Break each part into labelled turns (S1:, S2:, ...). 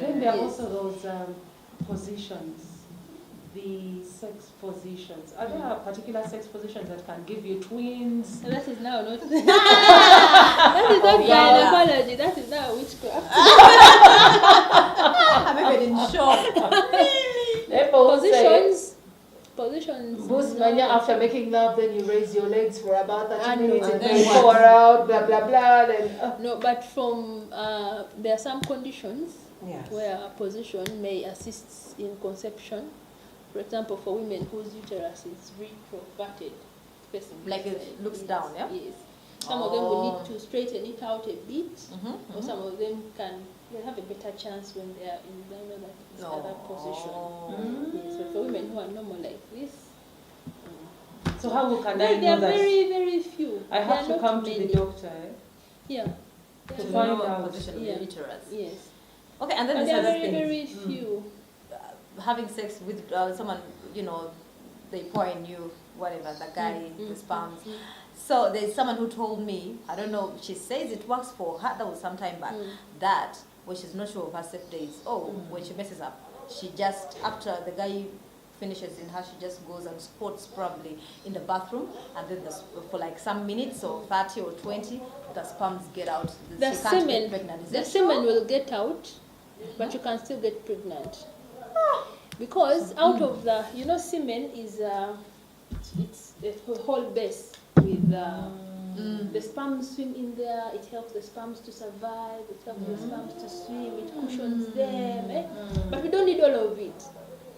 S1: Then there are also those positions, the sex positions. Are there particular sex positions that can give you twins?
S2: That is now not. That is not gynecology. That is now witchcraft.
S3: I'm even in shock.
S2: Positions.
S1: Boost mania after making love, then you raise your legs for about 30 minutes and then
S3: then
S1: you go around, blah blah blah. Then
S2: No, but from there are some conditions
S3: Yes.
S2: where a position may assist in conception. For example, for women whose uterus is retroverted,
S3: Like it looks down, yeah?
S2: Yes. Some of them will need to straighten it out a bit, or some of them they have a better chance when they are in this other position. Yes, but for women who are normal like this,
S1: so how can I
S2: there
S1: know
S2: are
S1: that?
S2: very, very few.
S1: I have to come to the doctor, eh?
S2: Yeah.
S1: To
S3: To
S1: find
S3: know
S1: out.
S3: position of the uterus.
S2: Yes.
S3: Okay, and then
S2: But
S3: this
S2: there are
S3: other
S2: very,
S3: thing.
S2: very few.
S3: Having sex with someone, they pour in you, whatever, the guy, the sperms. So there's someone who told me, I don't know, she says it works for her, that was some time back, that when she's not sure of her safe days, when she messes up, she just, after the guy finishes in her, she just goes and squats probably in the bathroom, and then for like some minutes or 30 or 20, the sperms get out.
S2: The
S3: she can't get pregnant. Is
S2: the
S3: that
S2: semen will get out, but you can still get pregnant. Because out of the, semen is it's a whole base with the sperms swim in there. It helps the sperms to survive. It helps the sperms to swim. It cushions them. But we don't need all of it.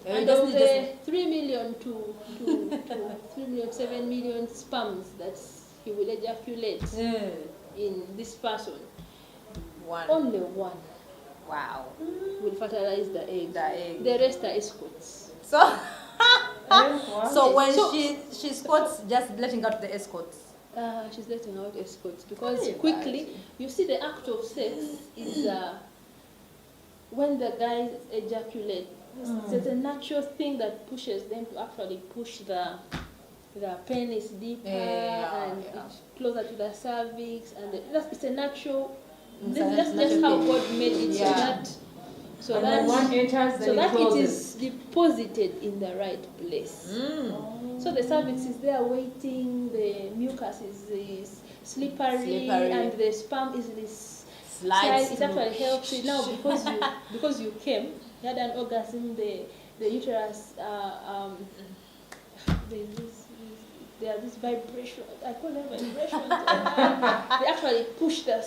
S2: And of the 3 million to 3 million, 7 million sperms that he will ejaculate in this person, only one.
S3: Wow.
S2: Will fertilize the egg. The rest are escorts.
S3: So, so when she squats, just letting out the escorts.
S2: She's letting out escorts because quickly, you see, the act of sex is when the guys ejaculate. There's a natural thing that pushes them to actually push the penis deeper and closer to the cervix, and it's a natural. That's just how God made it, so that it is deposited in the right place. So the cervix is there waiting, the mucus is slippery, and the sperm is this slide. It actually helps you now because you came, you had an orgasm, the uterus. There are these vibrations. I call them vibrations. They actually push the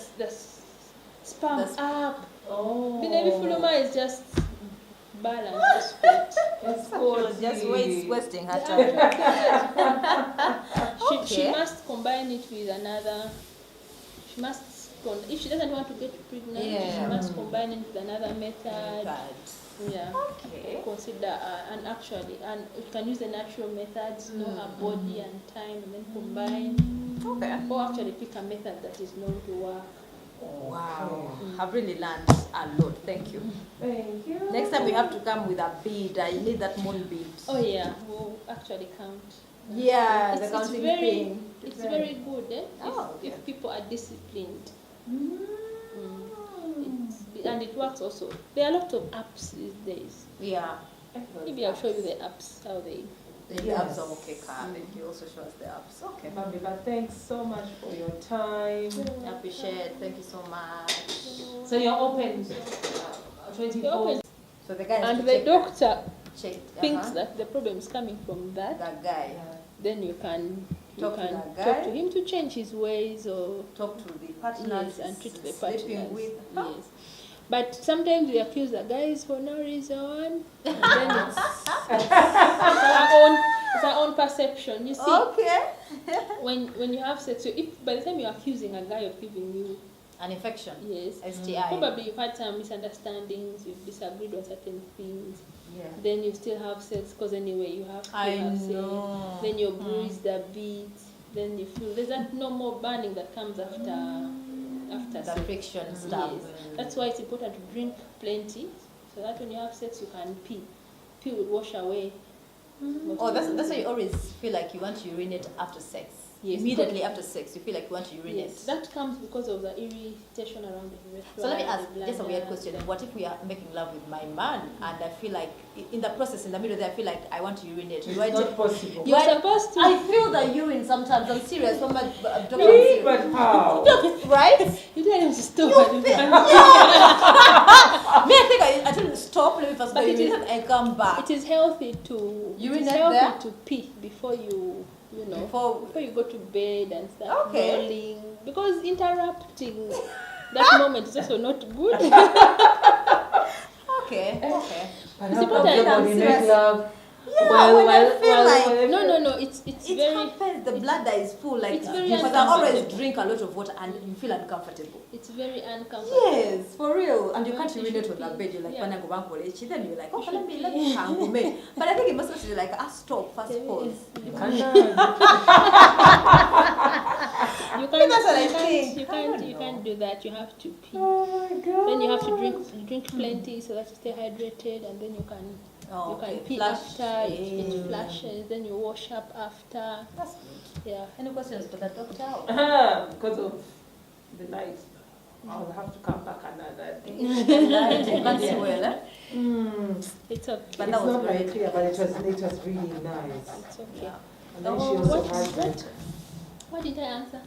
S2: sperm up. Bina Fuluma is just balance.
S3: Just wasting her time.
S2: She must combine it with another. She must, if she doesn't want to get pregnant, she must combine it with another method. Yeah. Okay. Consider and you can use the natural methods, know her body and time, and then combine. Okay. Or actually pick a method that is known to work.
S3: Wow. I've really learned a lot. Thank you.
S1: Thank you.
S3: Next time we have to come with a bead. I need that moon bead.
S2: Oh yeah, we'll actually count.
S3: Yeah,
S2: the counting thing. It's very good, if people are disciplined. And it works also. There are a lot of apps these days.
S3: Yeah.
S2: Maybe I'll show you the apps, how they...
S3: The apps are okay, Thank you. Also show us the apps. Okay.
S1: Babie, thanks so much for your time.
S3: I appreciate it. Thank you so much.
S1: So you're open 24.
S3: So the guy
S2: and the doctor thinks that the problem is coming from that
S3: guy.
S2: Then you can
S3: talk
S2: to him to change his ways, or
S3: talk to the partners
S2: and treat the partners.
S3: With.
S2: Yes. But sometimes we accuse the guys for no reason, and then it's our own perception. You see, when you have sex, so if by the time you're accusing a guy of giving you
S3: an infection,
S2: STI, probably you've had some misunderstandings, you've disagreed on certain things. Then you still have sex because anyway you have to have sex. Then you're bruised a bit. Then you feel there's that normal burning that comes after the
S3: sex. Friction stuff.
S2: Yes. That's why it's important to drink plenty, so that when you have sex you can pee. Pee will wash away.
S3: That's why you always feel like you want to urinate after sex.
S2: Yes.
S3: Immediately after sex, you feel like you want to urinate.
S2: Yes, that comes because of the irritation around the urethra.
S3: So let me ask
S2: the
S3: just a weird
S2: bladder.
S3: question. What if we are making love with my man and I feel like in the process, in the middle there, I feel like I want to urinate?
S4: It's
S3: Do I
S4: not
S3: take-
S4: possible.
S2: You're
S3: But
S2: supposed to.
S3: I feel the urine sometimes. I'm serious. From my doctor, I'm
S4: Really?
S3: serious.
S4: But how?
S3: Right?
S2: You tell him to stop.
S3: You
S2: and
S3: feel-
S2: you
S3: Me, I think I tell him stop. Let me first go
S2: But it
S3: urinate and come back.
S2: It is healthy to
S3: Urinate there?
S2: to pee before you know
S3: Before-
S2: you go to bed and start
S3: Okay.
S2: rolling, because interrupting that moment is also not good.
S3: Okay. Okay.
S4: But
S2: It's
S4: how
S2: important.
S4: come
S3: I'm
S4: when you
S3: serious.
S4: make love?
S3: Yeah, when I feel like-
S2: No, it's
S3: It
S2: very
S3: happens. The bladder is full. Like
S2: it's very
S3: because I always
S2: uncomfortable.
S3: drink a lot of water and you feel uncomfortable.
S2: it's very uncomfortable.
S3: Yes, for real. And you
S2: You
S3: can't
S2: should
S3: urinate on the
S2: pee.
S3: bed. You're like,
S2: Yeah.
S3: when I go back college, then you're like,
S2: You
S3: okay,
S2: should
S3: let me hang me. But I think it must be like, stop, first pause.
S4: You
S2: You
S4: can't.
S2: can't,
S3: That's what I
S2: you can't,
S3: think.
S2: you
S3: I
S2: can't,
S3: don't
S2: you
S3: know.
S2: can't do that. You have to pee.
S4: Oh my god.
S2: Then you have to drink plenty so that you stay hydrated, and then you can
S3: Oh,
S2: you can pee
S3: flush.
S2: after it flushes. Then you wash up after.
S3: That's good.
S2: Yeah.
S3: Any questions for the doctor?
S4: Because of the light. I'll have to come back another day.
S3: That's well, eh?
S2: It's okay.
S3: But
S4: It's
S3: that was
S4: not very
S3: great.
S4: clear, but it was really nice.
S2: It's okay.
S3: Yeah.
S4: And then
S3: Oh,
S4: she also
S2: what-
S4: has that.
S2: What did I answer?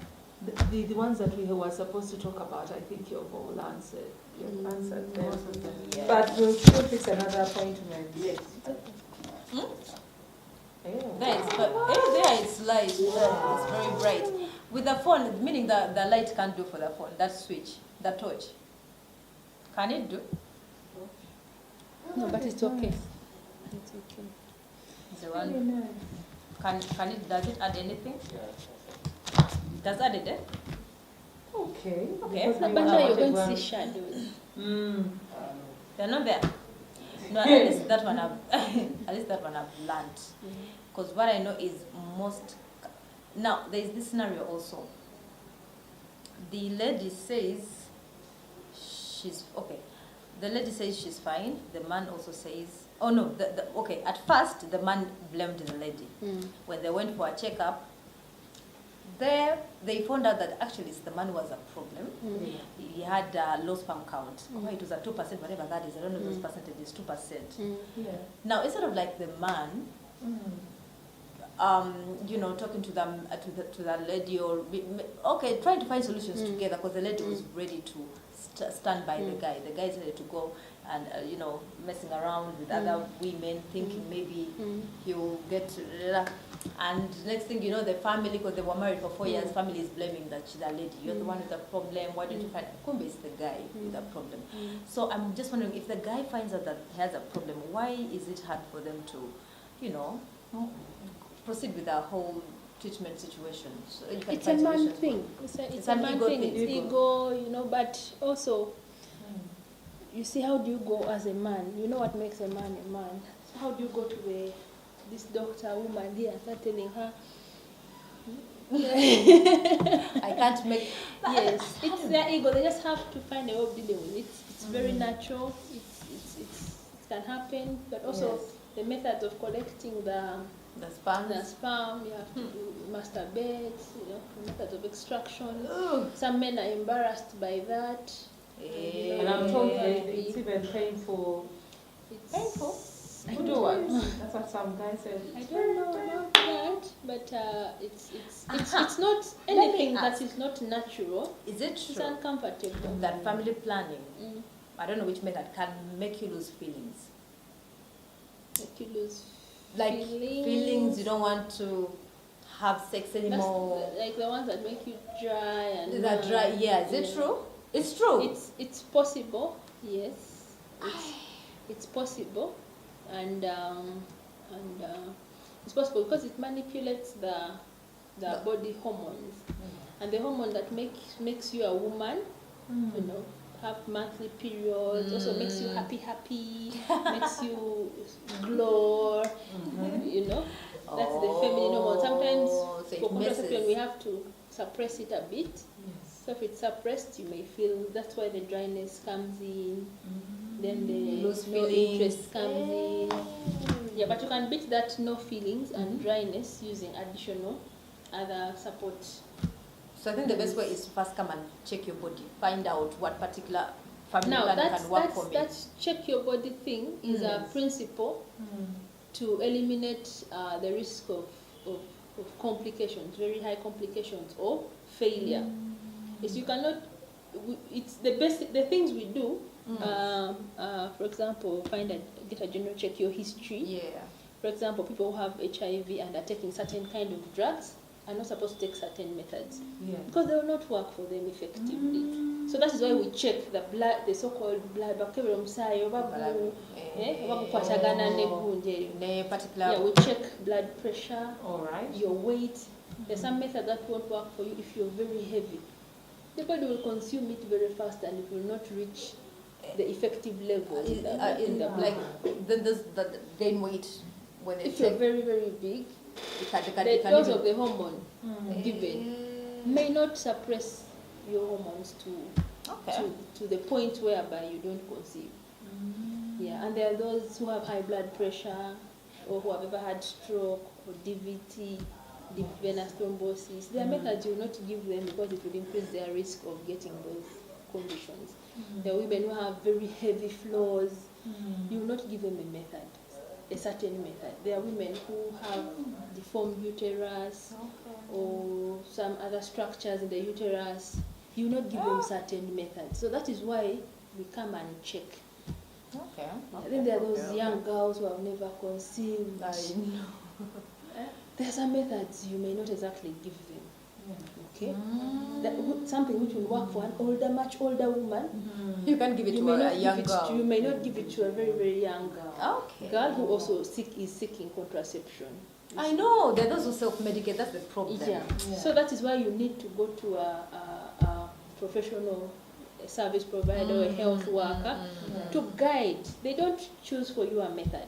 S1: The ones that we were supposed to talk about, I think you've all answered. You've answered them.
S3: Most of them, yeah.
S4: But we'll still fix another appointment. Yes.
S3: Hmm?
S4: Yeah.
S3: There it's light. It's very bright. With the phone, meaning the light can't do for the phone. That switch, the torch. Can it do?
S2: No, but it's okay. It's okay.
S3: It's the one. Can it? Does it add anything? Does add it? Eh?
S4: Okay.
S3: Okay.
S4: Because
S2: No,
S4: we
S2: but now
S4: wanted
S2: you're going
S4: one-
S2: to see shadows.
S3: They're not there. No, at least that one I've learned. Because what I know is most. Now there is this scenario also. The lady says she's okay. The lady says she's fine. The man also says, oh no, okay. At first, the man blamed the lady. When they went for a checkup, there they found out that actually the man was a problem. He had a low sperm count. Oh, it was at 2%, whatever that is. I don't know if those percentages, 2%.
S4: Yeah.
S3: Now, instead of like the man, talking to them to the lady or trying to find solutions together, because the lady was ready to stand by the guy. The guy is ready to go and messing around with other women, thinking maybe he'll get and next thing you know, the family, because they were married for 4 years, family is blaming that she's a lady. You're the one with the problem. Why don't you find? Kumbe is the guy with the problem. So I'm just wondering, if the guy finds out that he has a problem, why is it hard for them to, proceed with the whole treatment situation? So you can
S2: It's a
S3: find
S2: man
S3: solutions.
S2: thing. It's a
S3: an
S2: man
S3: ego
S2: thing.
S3: thing.
S2: It's ego, but also, you see, how do you go as a man? You know what makes a man a man. So how do you go to this doctor woman here and start telling her?
S3: I can't make.
S2: Yes, it's their ego. They just have to find a way of dealing with it. It's very natural. It can happen, but also
S3: Yes.
S2: the methods of collecting the
S3: The
S2: sperm, you have to do masturbate, methods of extraction.
S3: Ugh.
S2: Some men are embarrassed by that.
S4: And I'm told
S2: Yeah.
S4: it's even painful.
S2: It's
S3: Painful?
S2: I
S4: To do what? That's what some guy said.
S2: I don't know about that, but it's not
S3: Let me
S2: anything that
S3: ask.
S2: is not natural.
S3: Is it
S2: It's
S3: true
S2: uncomfortable.
S3: that family planning,
S2: Mm.
S3: I don't know which method, can make you lose feelings?
S2: Make you lose
S3: Like feelings, you don't want to have sex
S2: That's
S3: anymore.
S2: like the ones that make you dry and
S3: That dry, yeah. Is it true? It's true.
S2: It's possible, yes. It's possible, and it's possible because it manipulates the body hormones, and the hormone that makes you a woman, have monthly periods, also makes you happy, makes you glow, That's the feminine hormone. Sometimes
S3: so it
S2: for contraception
S3: messes.
S2: we have to suppress it a bit.
S4: Yes.
S2: So if it's suppressed, you may feel, that's why the dryness comes in, then the
S3: Lose
S2: no
S3: feelings.
S2: interest comes in. Yeah, but you can beat that no feelings and dryness using additional other support.
S3: So I think the best way is to first come and check your body, find out what particular family
S2: Now,
S3: plan can work for me.
S2: that check your body thing is a principle to eliminate the risk of complications, very high complications or failure. Is you cannot. It's the basic. The things we do. For example, get a general check your history.
S3: Yeah.
S2: For example, people who have HIV and are taking certain kind of drugs are not supposed to take certain methods because they will not work for them effectively. So that is why we check the blood, the so-called blood bacterial particular. Yeah, we check blood pressure, your weight. There's some method that won't work for you if you're very heavy. The body will consume it very fast and it will not reach the effective level in the blood.
S3: Like then there's the gain weight when they
S2: if you're very, very big, the dose of the hormone given may not suppress your hormones to the point whereby you don't conceive. Yeah, and there are those who have high blood pressure or who have ever had stroke or DVT, deep venous thrombosis. There are methods you will not give them because it would increase their risk of getting those conditions. There are women who have very heavy floors. You will not give them a certain method. There are women who have deformed uterus or some other structures in the uterus. You will not give them certain methods. So that is why we come and check. Then there are those young girls who have never conceived.
S3: I know.
S2: There are some methods you may not exactly give them. Okay, something which will work for an much older woman.
S3: You can give it to a young girl.
S2: You may not give it to a very, very young girl. Girl who also is seeking contraception.
S3: I know, there are those who self-medicate, that's the problem.
S2: Yeah. So that is why you need to go to a professional service provider or a health worker to guide. They don't choose for you a method.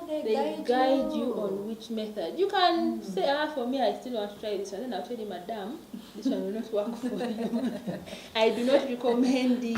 S2: They guide you on which method. You can say, for me, I still want to try this one. Then I'll tell you, madam, this one will not work for you. I do not recommend it.